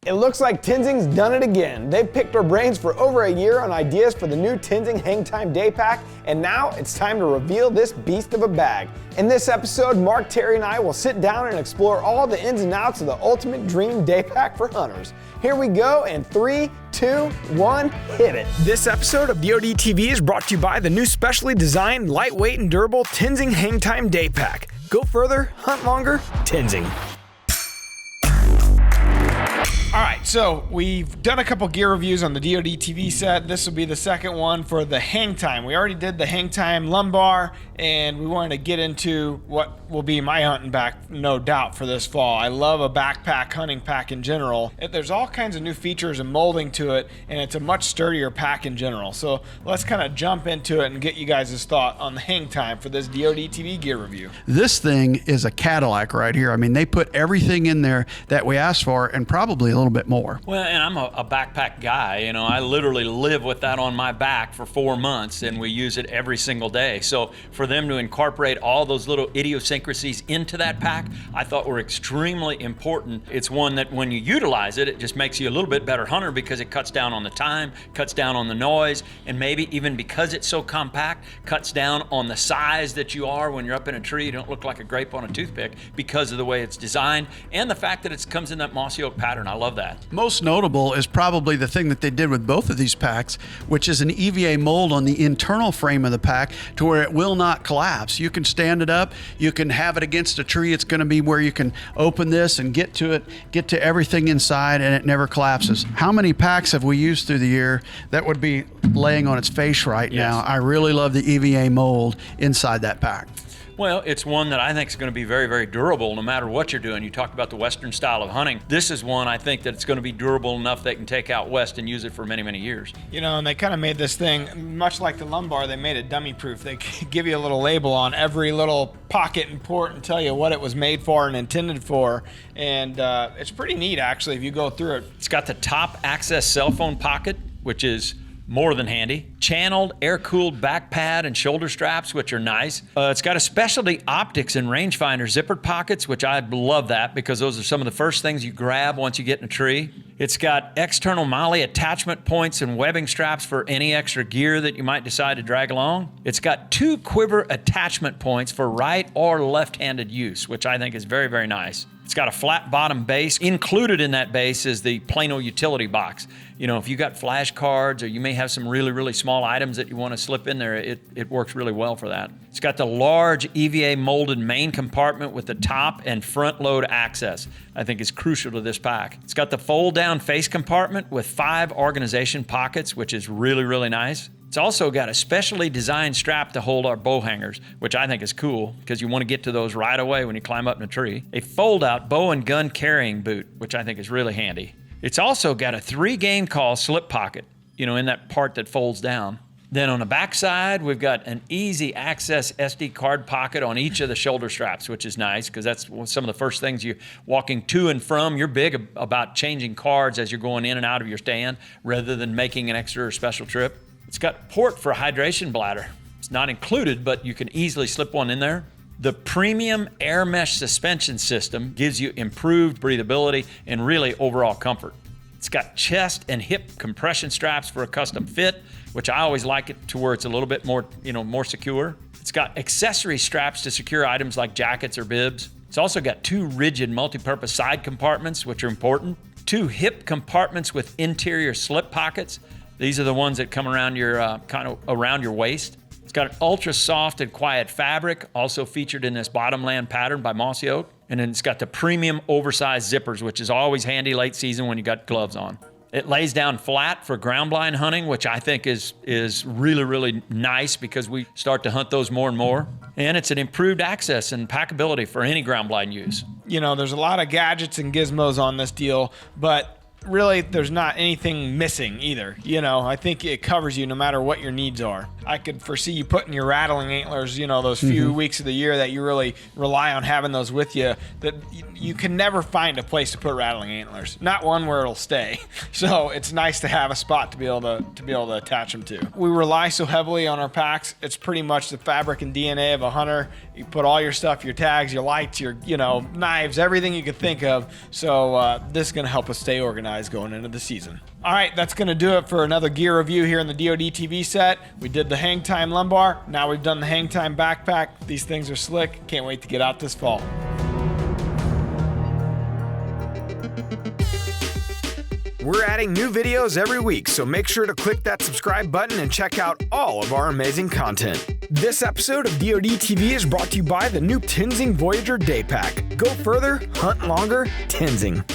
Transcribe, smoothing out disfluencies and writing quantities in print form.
It looks like Tenzing's done it again. They've picked our brains for over a year on ideas for the new Tenzing Hangtime Daypack, and now it's time to reveal this beast of a bag. In this episode, Mark, Terry, and I will sit down and explore all the ins and outs of the ultimate dream daypack for hunters. Here we go in 3, 2, 1, hit it. This episode of DoD TV is brought to you by the new specially designed, lightweight, and durable Tenzing Hangtime Daypack. Go further, hunt longer, Tenzing. All right, so we've done a couple gear reviews on the DoD TV set. This will be the second one for the Hangtime. We already did the Hangtime lumbar, and we wanted to get into what will be my hunting pack, no doubt, for this fall. I love a backpack, hunting pack in general. There's all kinds of new features and molding to it, and it's a much sturdier pack in general. So let's kind of jump into it and get you guys' thought on the Hangtime for this DoD TV gear review. This thing is a Cadillac right here. I mean, they put everything in there that we asked for, and probably a little bit more. Well, and I'm a backpack guy. You know, I literally live with that on my back for 4 months, and we use it every single day. So for them to incorporate all those little idiosyncrasies into that pack, I thought were extremely important. It's one that when you utilize it, it just makes you a little bit better hunter because it cuts down on the time, cuts down on the noise, and maybe even because it's so compact, cuts down on the size that you are when you're up in a tree. You don't look like a grape on a toothpick because of the way it's designed and the fact that it comes in that mossy oak pattern. I love that. Most notable is probably the thing that they did with both of these packs, which is an EVA mold on the internal frame of the pack to where it will not collapse. You can stand it up, you can have it against a tree. It's going to be where you can open this and get to it, get to everything inside, and it never collapses. How many packs have we used through the year that would be laying on its face right now? I really love the EVA mold inside that pack. Well, it's one that I think is going to be very, very durable no matter what you're doing. You talked about the Western style of hunting. This is one I think that it's going to be durable enough they can take out west and use it for many, many years. You know, and they kind of made this thing, much like the lumbar, they made it dummy proof. They give you a little label on every little pocket and port and tell you what it was made for and intended for. And it's pretty neat, actually, if you go through it. It's got the top access cell phone pocket, which is more than handy. Channeled, air-cooled back pad and shoulder straps, which are nice. It's got a specialty optics and rangefinder zippered pockets, which I love that because those are some of the first things you grab once you get in a tree. It's got external MOLLE attachment points and webbing straps for any extra gear that you might decide to drag along. It's got 2 quiver attachment points for right or left-handed use, which I think is very, very nice. It's got a flat bottom base. Included in that base is the Plano utility box. You know, if you got flashcards or you may have some really, really small items that you want to slip in there, it works really well for that. It's got the large EVA molded main compartment with the top and front load access. I think is crucial to this pack. It's got the fold down face compartment with 5 organization pockets, which is really, really nice. It's also got a specially designed strap to hold our bow hangers, which I think is cool because you want to get to those right away when you climb up in a tree. A fold-out bow and gun carrying boot, which I think is really handy. It's also got a 3 game call slip pocket, you know, in that part that folds down. Then on the back side, we've got an easy access SD card pocket on each of the shoulder straps, which is nice because that's some of the first things you're walking to and from. You're big about changing cards as you're going in and out of your stand rather than making an extra or special trip. It's got port for a hydration bladder. It's not included, but you can easily slip one in there. The premium air mesh suspension system gives you improved breathability and really overall comfort. It's got chest and hip compression straps for a custom fit, which I always like it to where it's a little bit more, more secure. It's got accessory straps to secure items like jackets or bibs. It's also got 2 rigid multi-purpose side compartments, which are important. 2 hip compartments with interior slip pockets. These are the ones that come around your kind of around your waist. It's got an ultra soft and quiet fabric, also featured in this bottomland pattern by mossy oak. And then it's got the premium oversized zippers, which is always handy late season when you got gloves on. It lays down flat for ground blind hunting, which I think is really, really nice because we start to hunt those more and more. And it's an improved access and packability for any ground blind use. You know, there's a lot of gadgets and gizmos on this deal, but really there's not anything missing either. You know, I think it covers you no matter what your needs are. I could foresee you putting your rattling antlers, you know, those few weeks of the year that you really rely on having those with you, that you can never find a place to put rattling antlers. Not one where it'll stay. So it's nice to have a spot to be able to attach them to. We rely so heavily on our packs. It's pretty much the fabric and DNA of a hunter. You put all your stuff, your tags, your lights, your, knives, everything you could think of. So this is going to help us stay organized. organized going into the season. All right, that's going to do it for another gear review here in the DoD TV set. We did the Hangtime lumbar. Now we've done the Hangtime backpack. These things are slick. Can't wait to get out this fall. We're adding new videos every week, so make sure to click that subscribe button and check out all of our amazing content. This episode of DoD TV is brought to you by the new Tenzing Voyager Daypack. Go further, hunt longer, Tenzing.